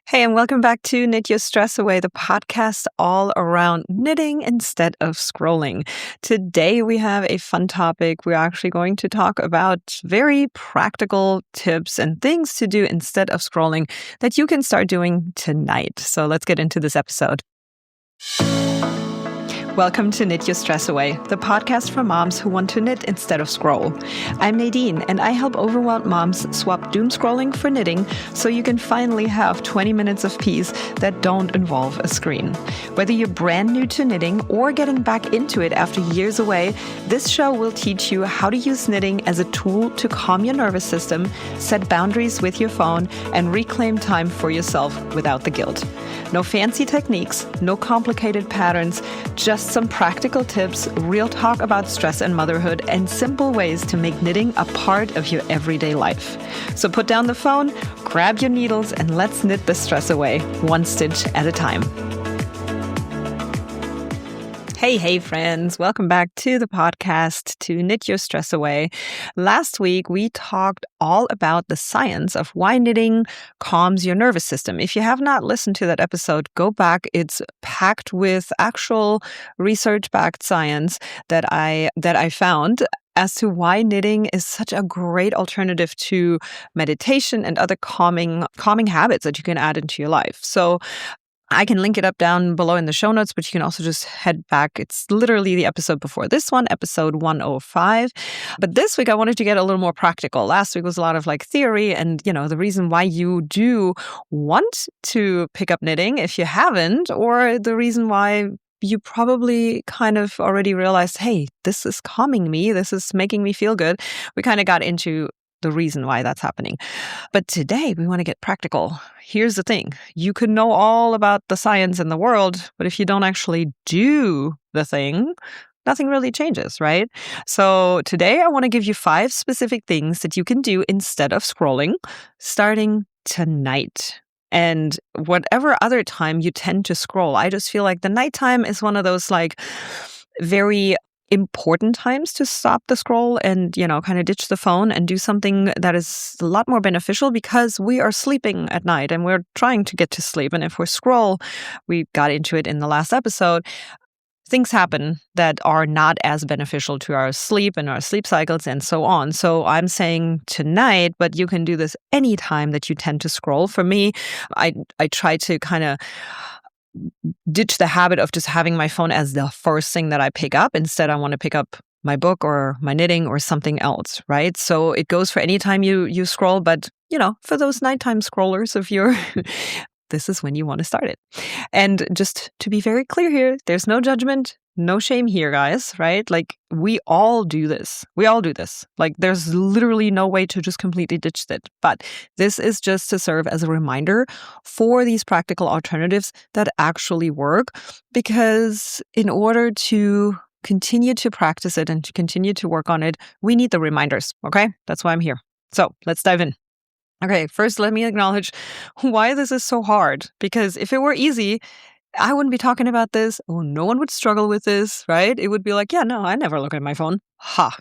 Hey, and welcome back to Knit Your Stress Away, the podcast all around knitting instead of scrolling. Today, we have a fun topic. We're actually going to talk about very practical tips and things to do instead of scrolling that you can start doing tonight. So let's get into this episode. Welcome to Knit Your Stress Away, the podcast for moms who want to knit instead of scroll. I'm Nadine, and I help overwhelmed moms swap doom scrolling for knitting so you can finally have 20 minutes of peace that don't involve a screen. Whether you're brand new to knitting or getting back into it after years away, this show will teach you how to use knitting as a tool to calm your nervous system, set boundaries with your phone, and reclaim time for yourself without the guilt. No fancy techniques, no complicated patterns, just some practical tips, real talk about stress and motherhood, and simple ways to make knitting a part of your everyday life. So put down the phone, grab your needles, and let's knit the stress away, one stitch at a time. Hey, friends. Welcome back to the podcast to Knit Your Stress Away. Last week, we talked all about the science of why knitting calms your nervous system. If you have not listened to that episode, go back. It's packed with actual research-backed science that I found as to why knitting is such a great alternative to meditation and other calming habits that you can add into your life. So I can link it up down below in the show notes, but you can also just head back. It's literally the episode before this one, episode 105. But this week, I wanted to get a little more practical. Last week was a lot of theory and, the reason why you do want to pick up knitting if you haven't, or the reason why you probably kind of already realized, hey, this is calming me. This is making me feel good. We kind of got into the reason why that's happening. But today we want to get practical. Here's the thing. You could know all about the science in the world, but if you don't actually do the thing, nothing really changes, right? So today I want to give you 5 specific things that you can do instead of scrolling, starting tonight. And whatever other time you tend to scroll, I just feel like the nighttime is one of those very important times to stop the scroll and, kind of ditch the phone and do something that is a lot more beneficial because we are sleeping at night and we're trying to get to sleep. And if we scroll, we got into it in the last episode, things happen that are not as beneficial to our sleep and our sleep cycles and so on. So I'm saying tonight, but you can do this anytime that you tend to scroll. For me, I try to kind of ditch the habit of just having my phone as the first thing that I pick up. Instead, I want to pick up my book or my knitting or something else, right? So it goes for any time you scroll, but for those nighttime scrollers, if you're this is when you want to start it. And just to be very clear here, there's no judgment, no shame here, guys, right? We all do this. We all do this. There's literally no way to just completely ditch it. But this is just to serve as a reminder for these practical alternatives that actually work. Because in order to continue to practice it and to continue to work on it, we need the reminders, okay? That's why I'm here. So let's dive in. Okay, first, let me acknowledge why this is so hard. Because if it were easy, I wouldn't be talking about this. Oh, no one would struggle with this, right? It would be like, yeah, no, I never look at my phone. Ha.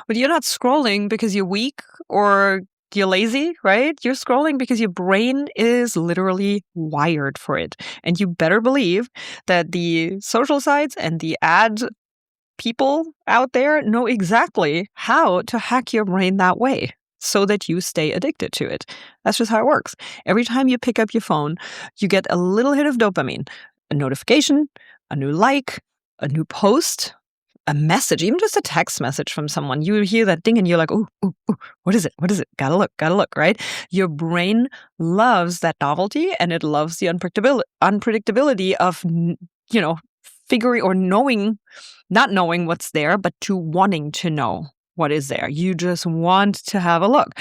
But you're not scrolling because you're weak or you're lazy, right? You're scrolling because your brain is literally wired for it. And you better believe that the social sites and the ad people out there know exactly how to hack your brain that way, so that you stay addicted to it. That's just how it works. Every time you pick up your phone, you get a little hit of dopamine, a notification, a new like, a new post, a message, even just a text message from someone. You hear that ding and you're like, ooh, what is it? What is it? Gotta look, right? Your brain loves that novelty and it loves the unpredictability of, figuring or not knowing what's there, but to wanting to know what is there. You just want to have a look.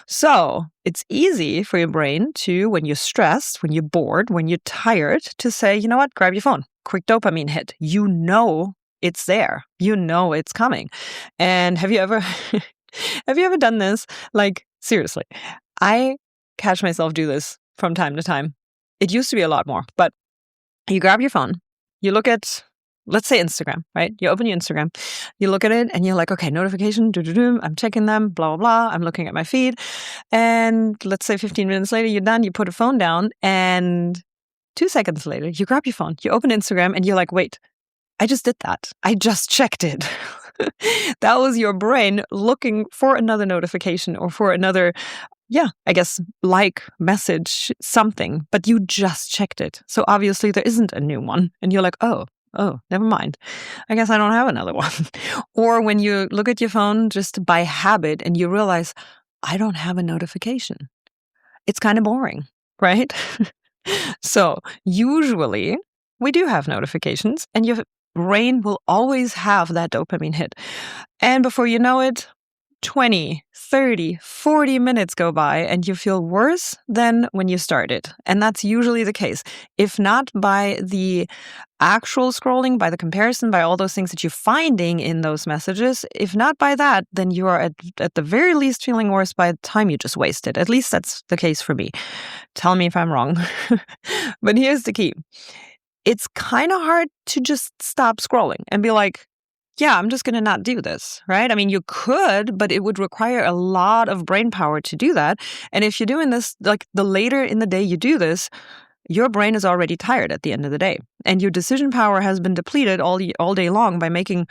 So it's easy for your brain to, when you're stressed, when you're bored, when you're tired, to say, you know what, grab your phone, quick dopamine hit. You know it's there. You know it's coming. And have you ever done this? Seriously, I catch myself do this from time to time. It used to be a lot more, but you grab your phone, you look at let's say Instagram, right? You open your Instagram, you look at it and you're like, okay, notification, I'm checking them, blah, blah, blah. I'm looking at my feed. And let's say 15 minutes later, you're done, you put a phone down, and 2 seconds later, you grab your phone, you open Instagram, and you're like, wait, I just did that. I just checked it. That was your brain looking for another notification or for another, I guess, like, message, something, but you just checked it. So obviously there isn't a new one. And you're like, oh, never mind. I guess I don't have another one. Or when you look at your phone just by habit and you realize, I don't have a notification. It's kind of boring, right? So usually we do have notifications, and your brain will always have that dopamine hit. And before you know it, 20, 30, 40 minutes go by and you feel worse than when you started. And that's usually the case. If not by the actual scrolling, by the comparison, by all those things that you're finding in those messages, if not by that, then you are at the very least feeling worse by the time you just wasted. At least that's the case for me. Tell me if I'm wrong. But here's the key. It's kind of hard to just stop scrolling and be like, yeah, I'm just going to not do this, right? I mean, you could, but it would require a lot of brain power to do that. And if you're doing this, like, the later in the day you do this, your brain is already tired at the end of the day. And your decision power has been depleted all day long by making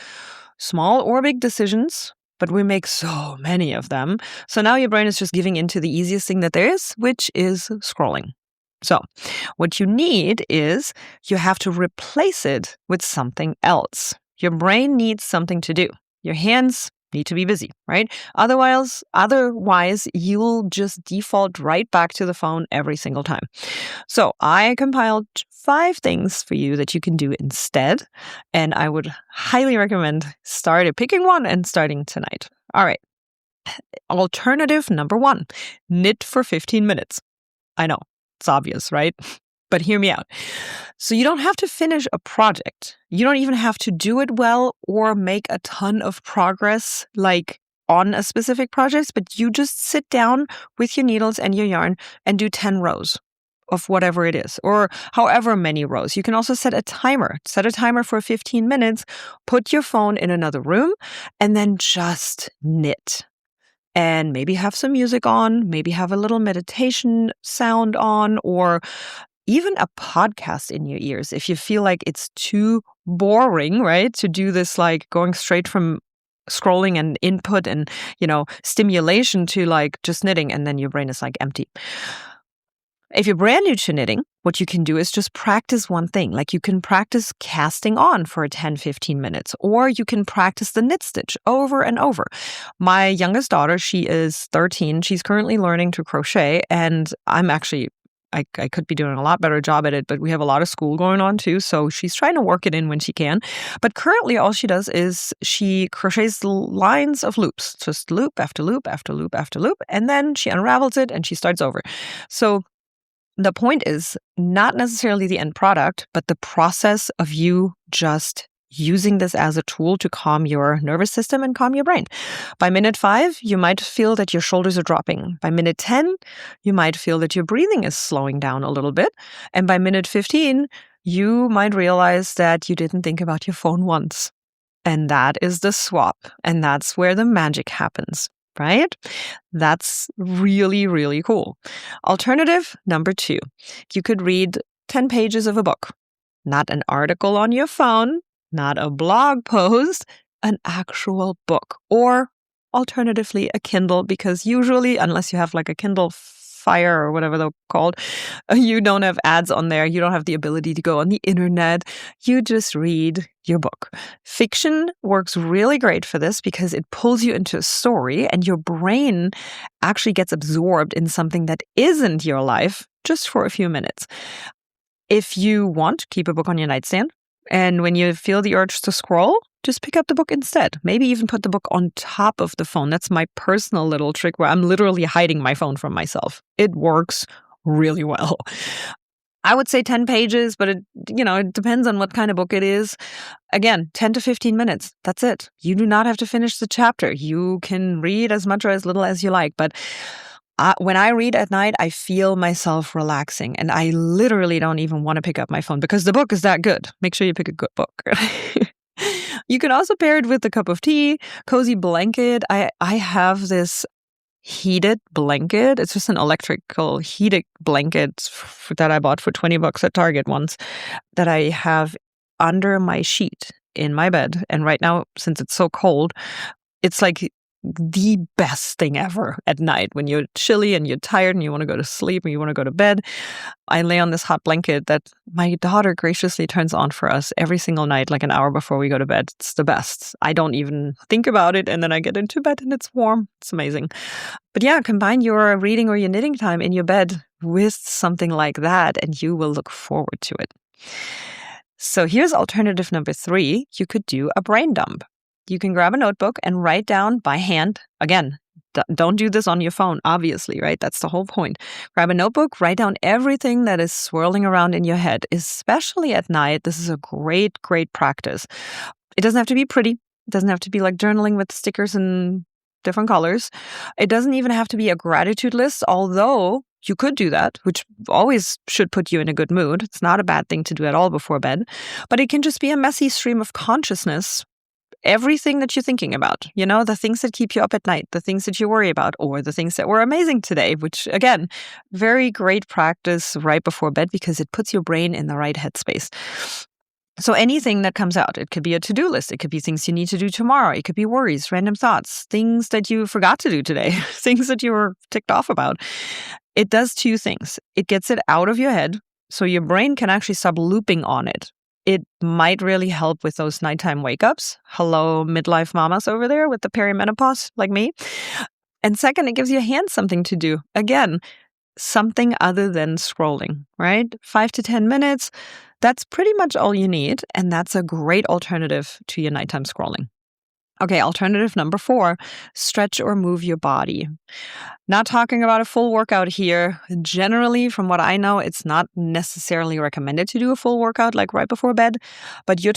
small or big decisions, but we make so many of them. So now your brain is just giving into the easiest thing that there is, which is scrolling. So what you need is you have to replace it with something else. Your brain needs something to do. Your hands need to be busy, right? Otherwise, you'll just default right back to the phone every single time. So I compiled 5 things for you that you can do instead, and I would highly recommend picking one and starting tonight. All right. Alternative number 1, knit for 15 minutes. I know, it's obvious, right? But hear me out. So you don't have to finish a project. You don't even have to do it well or make a ton of progress, like on a specific project, but you just sit down with your needles and your yarn and do 10 rows of whatever it is, or however many rows. You can also set a timer. Set a timer for 15 minutes, put your phone in another room, and then just knit. And maybe have some music on, maybe have a little meditation sound on, or even a podcast in your ears if you feel like it's too boring, right? To do this, like, going straight from scrolling and input and, stimulation to, like, just knitting, and then your brain is, like, empty. If you're brand new to knitting, what you can do is just practice one thing. Like, you can practice casting on for 10, 15 minutes, or you can practice the knit stitch over and over. My youngest daughter, she is 13. She's currently learning to crochet, and I could be doing a lot better job at it, but we have a lot of school going on too, so she's trying to work it in when she can. But currently all she does is she crochets lines of loops, just loop after loop after loop after loop, and then she unravels it and she starts over. So the point is not necessarily the end product, but the process of you just using this as a tool to calm your nervous system and calm your brain. By minute 5, you might feel that your shoulders are dropping. By minute 10, you might feel that your breathing is slowing down a little bit. And by minute 15, you might realize that you didn't think about your phone once. And that is the swap. And that's where the magic happens, right? That's really, really cool. Alternative number 2, you could read 10 pages of a book. Not an article on your phone, not a blog post, an actual book, or alternatively a Kindle, because usually, unless you have like a Kindle Fire or whatever they're called, you don't have ads on there. You don't have the ability to go on the internet. You just read your book. Fiction works really great for this because it pulls you into a story and your brain actually gets absorbed in something that isn't your life just for a few minutes. If you want, keep a book on your nightstand. And when you feel the urge to scroll, just pick up the book instead. Maybe even put the book on top of the phone. That's my personal little trick where I'm literally hiding my phone from myself. It works really well. I would say 10 pages, but it depends on what kind of book it is. Again, 10 to 15 minutes. That's it. You do not have to finish the chapter. You can read as much or as little as you like, but When I read at night, I feel myself relaxing, and I literally don't even want to pick up my phone because the book is that good. Make sure you pick a good book. You can also pair it with a cup of tea, cozy blanket. I have this heated blanket. It's just an electrical heated blanket that I bought for $20 at Target once that I have under my sheet in my bed. And right now, since it's so cold, it's like the best thing ever at night when you're chilly and you're tired and you want to go to sleep and you want to go to bed. I lay on this hot blanket that my daughter graciously turns on for us every single night, like an hour before we go to bed. It's the best. I don't even think about it, and then I get into bed and it's warm. It's amazing. But yeah, combine your reading or your knitting time in your bed with something like that, and you will look forward to it. So here's alternative number 3. You could do a brain dump. You can grab a notebook and write down by hand. Again, don't do this on your phone, obviously, right? That's the whole point. Grab a notebook, write down everything that is swirling around in your head, especially at night. This is a great, great practice. It doesn't have to be pretty. It doesn't have to be like journaling with stickers and different colors. It doesn't even have to be a gratitude list, although you could do that, which always should put you in a good mood. It's not a bad thing to do at all before bed. But it can just be a messy stream of consciousness. Everything that you're thinking about, the things that keep you up at night, the things that you worry about, or the things that were amazing today, which again, very great practice right before bed because it puts your brain in the right headspace. So anything that comes out, it could be a to-do list. It could be things you need to do tomorrow. It could be worries, random thoughts, things that you forgot to do today, things that you were ticked off about. It does 2 things. It gets it out of your head, so your brain can actually stop looping on it. It might really help with those nighttime wake-ups. Hello, midlife mamas over there with the perimenopause like me. And second, it gives your hands something to do. Again, something other than scrolling, right? 5 to 10 minutes, that's pretty much all you need. And that's a great alternative to your nighttime scrolling. Okay, alternative number 4, stretch or move your body. Not talking about a full workout here. Generally, from what I know, it's not necessarily recommended to do a full workout like right before bed, but we're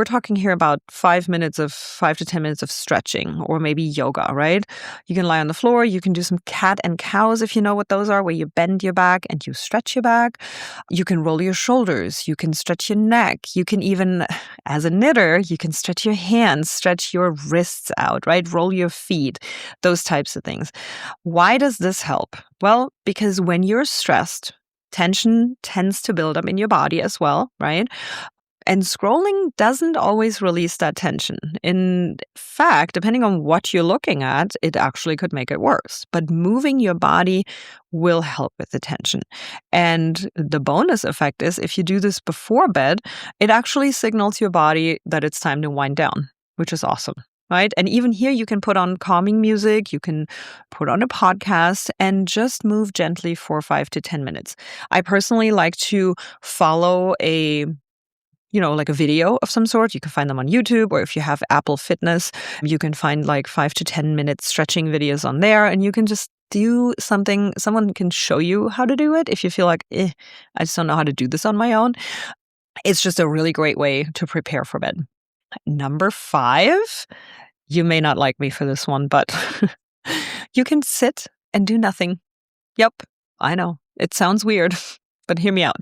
talking here about 5 to 10 minutes of stretching or maybe yoga, right? You can lie on the floor. You can do some cat and cows if you know what those are, where you bend your back and you stretch your back. You can roll your shoulders. You can stretch your neck. You can even, as a knitter, you can stretch your hands, stretch your wrists out, right? Roll your feet, those types of things. Why does this help? Well, because when you're stressed, tension tends to build up in your body as well, right? And scrolling doesn't always release that tension. In fact, depending on what you're looking at, it actually could make it worse. But moving your body will help with the tension. And the bonus effect is if you do this before bed, it actually signals your body that it's time to wind down, which is awesome. Right? And even here, you can put on calming music, you can put on a podcast and just move gently for 5 to 10 minutes. I personally like to follow like a video of some sort. You can find them on YouTube, or if you have Apple Fitness, you can find like 5 to 10 minute stretching videos on there, and you can just do something. Someone can show you how to do it if you feel like, I just don't know how to do this on my own. It's just a really great way to prepare for bed. Number 5, you may not like me for this one, but you can sit and do nothing. Yep, I know. It sounds weird, but hear me out.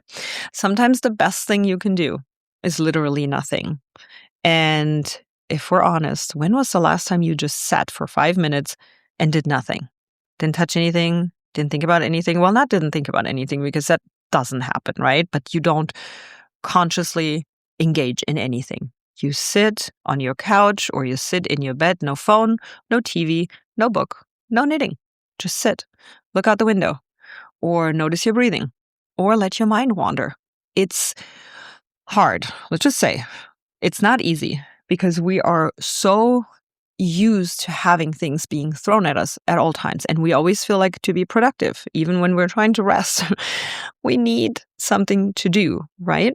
Sometimes the best thing you can do is literally nothing. And if we're honest, when was the last time you just sat for 5 minutes and did nothing? Didn't touch anything, didn't think about anything? Well, not didn't think about anything, because that doesn't happen, right? But you don't consciously engage in anything. You sit on your couch or you sit in your bed, no phone, no TV, no book, no knitting. Just sit, look out the window, or notice your breathing, or let your mind wander. It's hard. Let's just say it's not easy because we are so used to having things being thrown at us at all times. And we always feel like to be productive, even when we're trying to rest, we need something to do, right?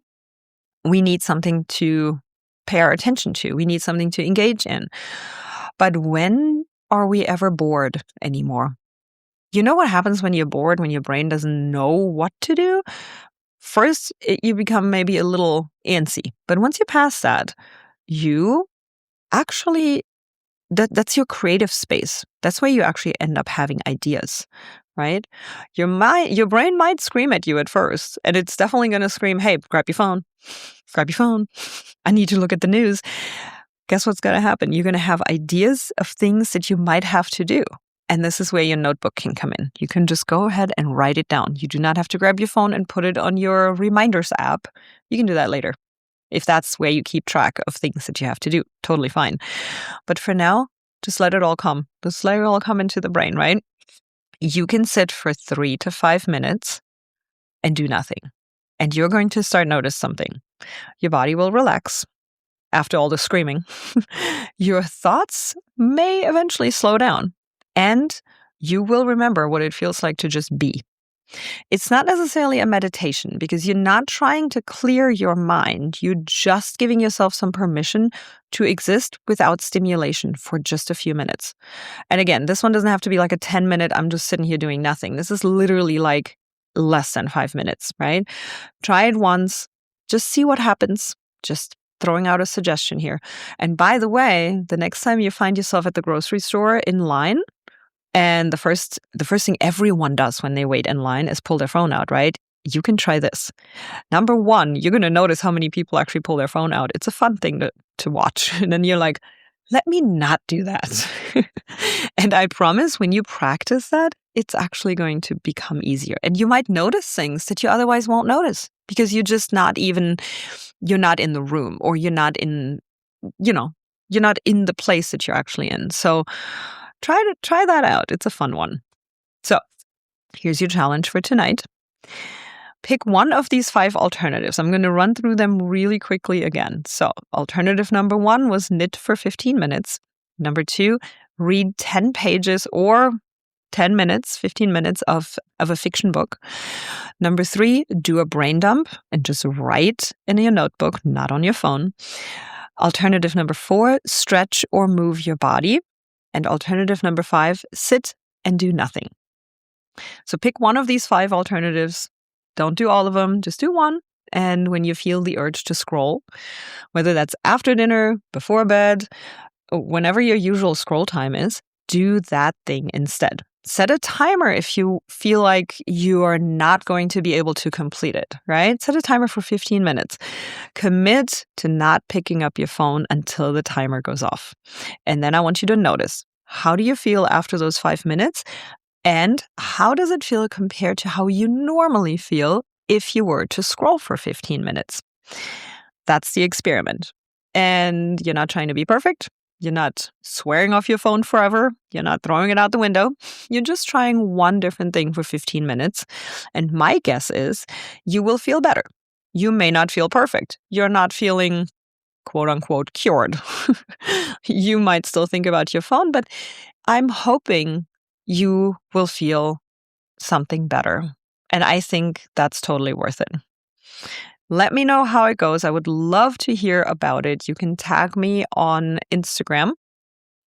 We need something to pay our attention to. We need something to engage in. But when are we ever bored anymore? You know what happens when you're bored, when your brain doesn't know what to do? First, you become maybe a little antsy. But once you pass that, you actually that's your creative space. That's where you actually end up having ideas, right? Your brain might scream at you at first, and it's definitely going to scream, "Hey, grab your phone. Grab your phone. I need to look at the news." Guess what's going to happen? You're going to have ideas of things that you might have to do. And this is where your notebook can come in. You can just go ahead and write it down. You do not have to grab your phone and put it on your reminders app. You can do that later. If that's where you keep track of things that you have to do, totally fine. But for now, just let it all come. Just let it all come into the brain, right? You can sit for 3 to 5 minutes and do nothing. And you're going to start notice something. Your body will relax after all the screaming. Your thoughts may eventually slow down. And you will remember what it feels like to just be. It's not necessarily a meditation because you're not trying to clear your mind. You're just giving yourself some permission to exist without stimulation for just a few minutes. And again, this one doesn't have to be like a 10-minute, I'm just sitting here doing nothing. This is literally like less than 5 minutes, right? Try it once. Just see what happens. Just throwing out a suggestion here. And by the way, the next time you find yourself at the grocery store in line, and the first thing everyone does when they wait in line is pull their phone out, right? You can try this. Number one, you're going to notice how many people actually pull their phone out. It's a fun thing to watch. And then you're like, let me not do that. And I promise when you practice that, it's actually going to become easier. And you might notice things that you otherwise won't notice because you're not in the room, or you're not in the place that you're actually in. So try that out. It's a fun one. So here's your challenge for tonight. Pick one of these 5 alternatives. I'm going to run through them really quickly again. So alternative number 1 was knit for 15 minutes. Number 2, read 10 pages or 10 minutes, 15 minutes of a fiction book. Number 3, do a brain dump and just write in your notebook, not on your phone. Alternative number 4, stretch or move your body. And alternative number 5, sit and do nothing. So pick one of these 5 alternatives. Don't do all of them, just do one. And when you feel the urge to scroll, whether that's after dinner, before bed, whenever your usual scroll time is, do that thing instead. Set a timer if you feel like you are not going to be able to complete it, right? Set a timer for 15 minutes. Commit to not picking up your phone until the timer goes off. And then I want you to notice, how do you feel after those 5 minutes? And how does it feel compared to how you normally feel if you were to scroll for 15 minutes? That's the experiment. And you're not trying to be perfect. You're not swearing off your phone forever. You're not throwing it out the window. You're just trying one different thing for 15 minutes. And my guess is you will feel better. You may not feel perfect. You're not feeling, quote unquote, cured. You might still think about your phone, but I'm hoping you will feel something better. And I think that's totally worth it. Let me know how it goes. I would love to hear about it. You can tag me on Instagram.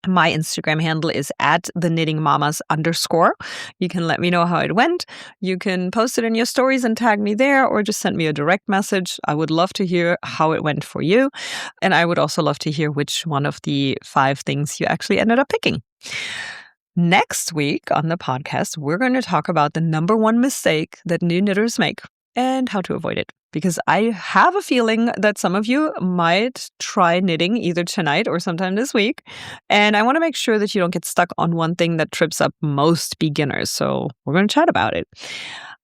My Instagram handle is @thenittingmamas_. You can let me know how it went. You can post it in your stories and tag me there, or just send me a direct message. I would love to hear how it went for you. And I would also love to hear which one of the 5 things you actually ended up picking. Next week on the podcast, we're going to talk about the number 1 mistake that new knitters make and how to avoid it. Because I have a feeling that some of you might try knitting either tonight or sometime this week. And I want to make sure that you don't get stuck on one thing that trips up most beginners. So we're going to chat about it.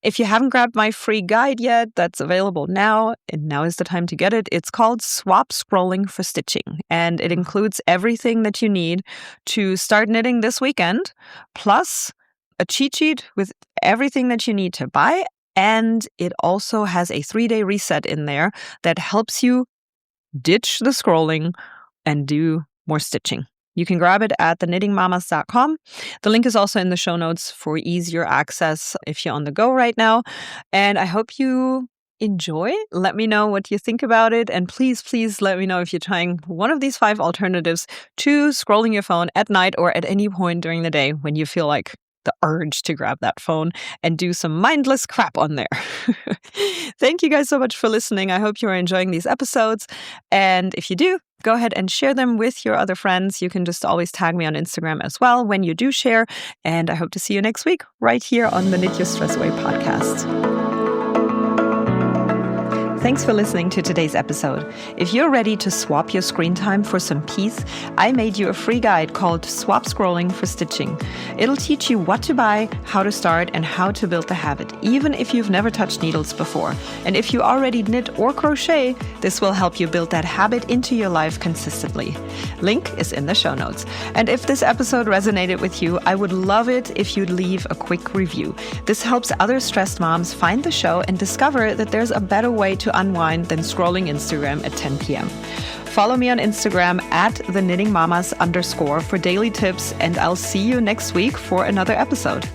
If you haven't grabbed my free guide yet, that's available now. And now is the time to get it. It's called Swap Scrolling for Stitching. And it includes everything that you need to start knitting this weekend, plus a cheat sheet with everything that you need to buy. And it also has a 3-day reset in there that helps you ditch the scrolling and do more stitching. You can grab it at thenittingmamas.com. The link is also in the show notes for easier access if you're on the go right now. And I hope you enjoy. Let me know what you think about it. And please, please let me know if you're trying one of these 5 alternatives to scrolling your phone at night or at any point during the day when you feel like the urge to grab that phone and do some mindless crap on there. Thank you guys so much for listening. I hope you are enjoying these episodes. And if you do, Go ahead and share them with your other friends. You can just always tag me on Instagram as well when you do share. And I hope to see you next week right here on the Knit Your Stress Away podcast. Thanks for listening to today's episode. If you're ready to swap your screen time for some peace, I made you a free guide called Swap Scrolling for Stitching. It'll teach you what to buy, how to start, and how to build the habit, even if you've never touched needles before. And if you already knit or crochet, this will help you build that habit into your life consistently. Link is in the show notes. And if this episode resonated with you, I would love it if you'd leave a quick review. This helps other stressed moms find the show and discover that there's a better way to unwind than scrolling Instagram at 10 p.m. Follow me on Instagram at @theknittingmamas_ for daily tips, and I'll see you next week for another episode.